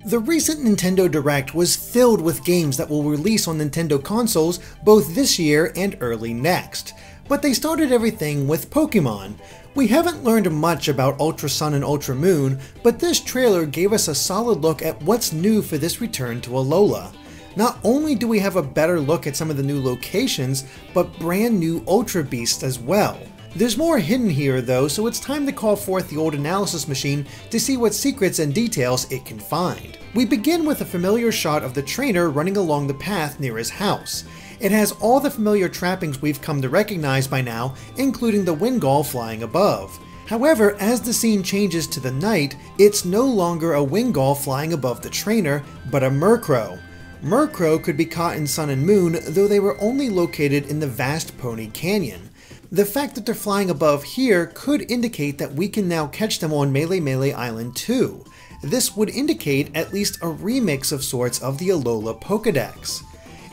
The recent Nintendo Direct was filled with games that will release on Nintendo consoles both this year and early next. But they started everything with Pokemon. We haven't learned much about Ultra Sun and Ultra Moon, but this trailer gave us a solid look at what's new for this return to Alola. Not only do we have a better look at some of the new locations, but brand new Ultra Beasts as well. There's more hidden here though, so it's time to call forth the old analysis machine to see what secrets and details it can find. We begin with a familiar shot of the trainer running along the path near his house. It has all the familiar trappings we've come to recognize by now, including the Wingull flying above. However, as the scene changes to the night, it's no longer a Wingull flying above the trainer, but a Murkrow. Murkrow could be caught in Sun and Moon, though they were only located in the vast Pony Canyon. The fact that they're flying above here could indicate that we can now catch them on Melee Island too. This would indicate at least a remix of sorts of the Alola Pokédex.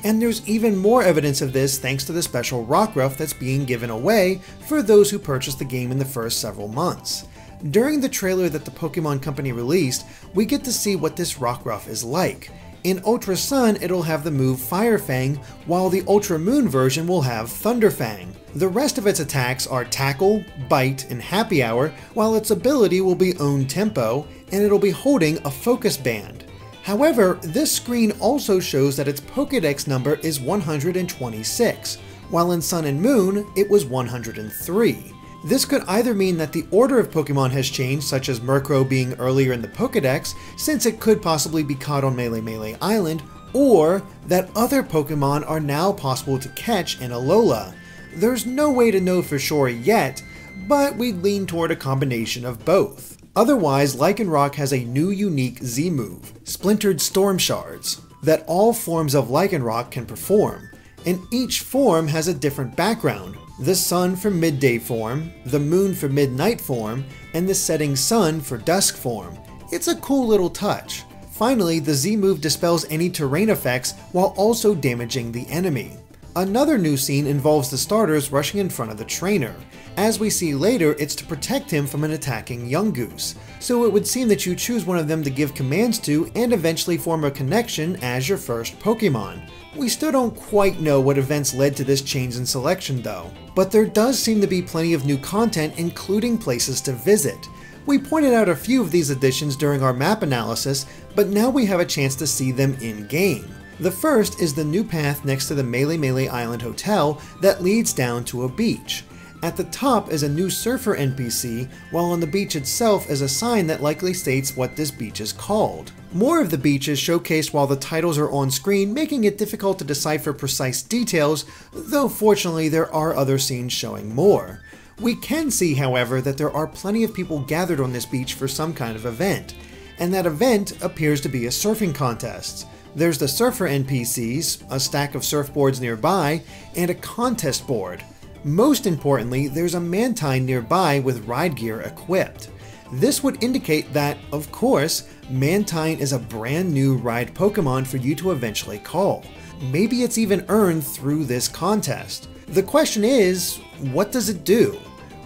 And there's even more evidence of this thanks to the special Rockruff that's being given away for those who purchased the game in the first several months. During the trailer that the Pokemon Company released, we get to see what this Rockruff is like. In Ultra Sun, it'll have the move Fire Fang, while the Ultra Moon version will have Thunder Fang. The rest of its attacks are Tackle, Bite, and Happy Hour, while its ability will be Own Tempo, and it'll be holding a Focus Band. However, this screen also shows that its Pokédex number is 126, while in Sun and Moon, it was 103. This could either mean that the order of Pokemon has changed, such as Murkrow being earlier in the Pokédex, since it could possibly be caught on Melee Island, or that other Pokemon are now possible to catch in Alola. There's no way to know for sure yet, but we'd lean toward a combination of both. Otherwise, Lycanroc has a new unique Z move, Splintered Storm Shards, that all forms of Lycanroc can perform, and each form has a different background. The Sun for Midday form, the Moon for Midnight form, and the Setting Sun for Dusk form. It's a cool little touch. Finally, the Z move dispels any terrain effects while also damaging the enemy. Another new scene involves the starters rushing in front of the trainer. As we see later, it's to protect him from an attacking Yungoos, so it would seem that you choose one of them to give commands to and eventually form a connection as your first Pokemon. We still don't quite know what events led to this change in selection though, but there does seem to be plenty of new content, including places to visit. We pointed out a few of these additions during our map analysis, but now we have a chance to see them in-game. The first is the new path next to the Melee Island Hotel that leads down to a beach. At the top is a new surfer NPC, while on the beach itself is a sign that likely states what this beach is called. More of the beach is showcased while the titles are on screen, making it difficult to decipher precise details, though fortunately there are other scenes showing more. We can see, however, that there are plenty of people gathered on this beach for some kind of event, and that event appears to be a surfing contest. There's the surfer NPCs, a stack of surfboards nearby, and a contest board. Most importantly, there's a Mantine nearby with ride gear equipped. This would indicate that, of course, Mantine is a brand new ride Pokemon for you to eventually call. Maybe it's even earned through this contest. The question is, what does it do?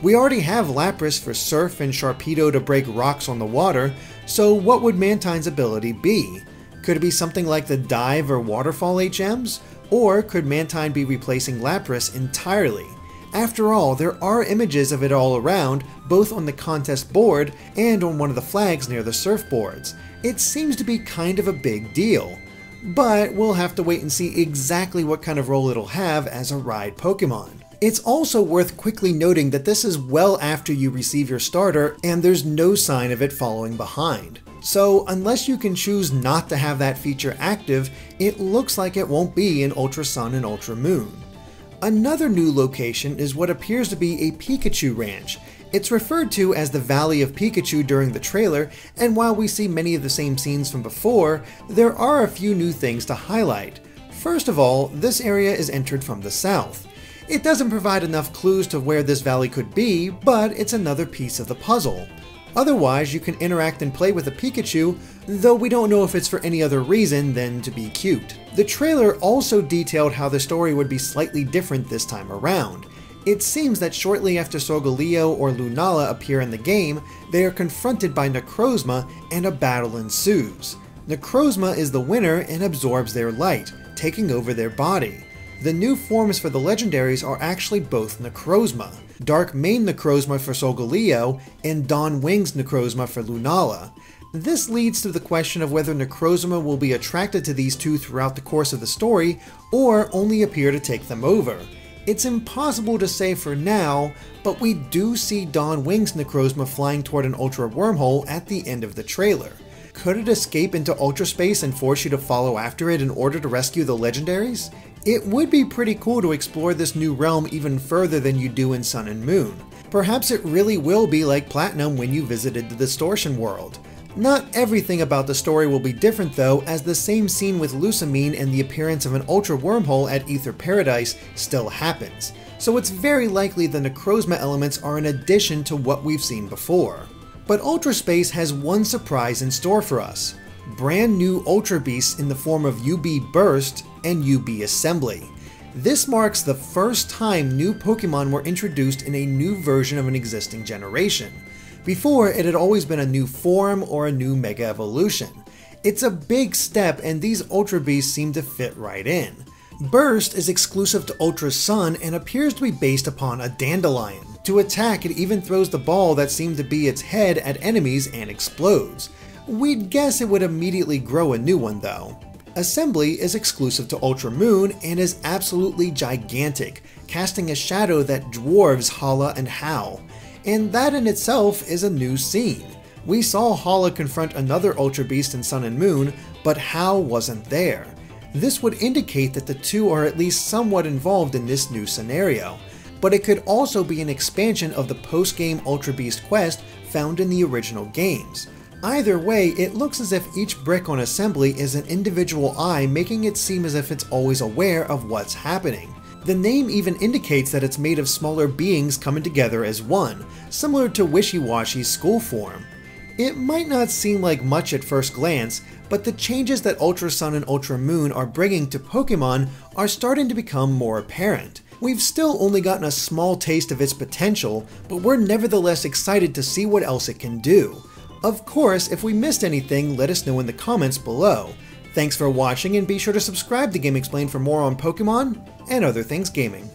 We already have Lapras for Surf and Sharpedo to break rocks on the water, so what would Mantine's ability be? Could it be something like the Dive or Waterfall HMs? Or could Mantine be replacing Lapras entirely? After all, there are images of it all around, both on the contest board and on one of the flags near the surfboards. It seems to be kind of a big deal. But we'll have to wait and see exactly what kind of role it'll have as a ride Pokemon. It's also worth quickly noting that this is well after you receive your starter, and there's no sign of it following behind. So unless you can choose not to have that feature active, it looks like it won't be in Ultra Sun and Ultra Moon. Another new location is what appears to be a Pikachu ranch. It's referred to as the Valley of Pikachu during the trailer, and while we see many of the same scenes from before, there are a few new things to highlight. First of all, this area is entered from the south. It doesn't provide enough clues to where this valley could be, but it's another piece of the puzzle. Otherwise, you can interact and play with a Pikachu, though we don't know if it's for any other reason than to be cute. The trailer also detailed how the story would be slightly different this time around. It seems that shortly after Solgaleo or Lunala appear in the game, they are confronted by Necrozma and a battle ensues. Necrozma is the winner and absorbs their light, taking over their body. The new forms for the legendaries are actually both Necrozma, Dark Mane Necrozma for Solgaleo, and Dawn Wings Necrozma for Lunala. This leads to the question of whether Necrozma will be attracted to these two throughout the course of the story, or only appear to take them over. It's impossible to say for now, but we do see Dawn Wings Necrozma flying toward an Ultra Wormhole at the end of the trailer. Could it escape into Ultra Space and force you to follow after it in order to rescue the legendaries? It would be pretty cool to explore this new realm even further than you do in Sun and Moon. Perhaps it really will be like Platinum when you visited the Distortion World. Not everything about the story will be different though, as the same scene with Lusamine and the appearance of an Ultra Wormhole at Aether Paradise still happens, so it's very likely the Necrozma elements are an addition to what we've seen before. But Ultra Space has one surprise in store for us. Brand new Ultra Beasts in the form of UB Burst and UB Assembly. This marks the first time new Pokemon were introduced in a new version of an existing generation. Before, it had always been a new form or a new Mega Evolution. It's a big step, and these Ultra Beasts seem to fit right in. Burst is exclusive to Ultra Sun and appears to be based upon a dandelion. To attack, it even throws the ball that seemed to be its head at enemies and explodes. We'd guess it would immediately grow a new one though. Assembly is exclusive to Ultra Moon and is absolutely gigantic, casting a shadow that dwarves Hala and Hau. And that in itself is a new scene. We saw Hala confront another Ultra Beast in Sun and Moon, but Hau wasn't there. This would indicate that the two are at least somewhat involved in this new scenario, but it could also be an expansion of the post-game Ultra Beast quest found in the original games. Either way, it looks as if each brick on Assembly is an individual eye, making it seem as if it's always aware of what's happening. The name even indicates that it's made of smaller beings coming together as one, similar to Wishy-Washy's school form. It might not seem like much at first glance, but the changes that Ultra Sun and Ultra Moon are bringing to Pokemon are starting to become more apparent. We've still only gotten a small taste of its potential, but we're nevertheless excited to see what else it can do. Of course, if we missed anything, let us know in the comments below. Thanks for watching, and be sure to subscribe to GameXplain for more on Pokemon and other things gaming.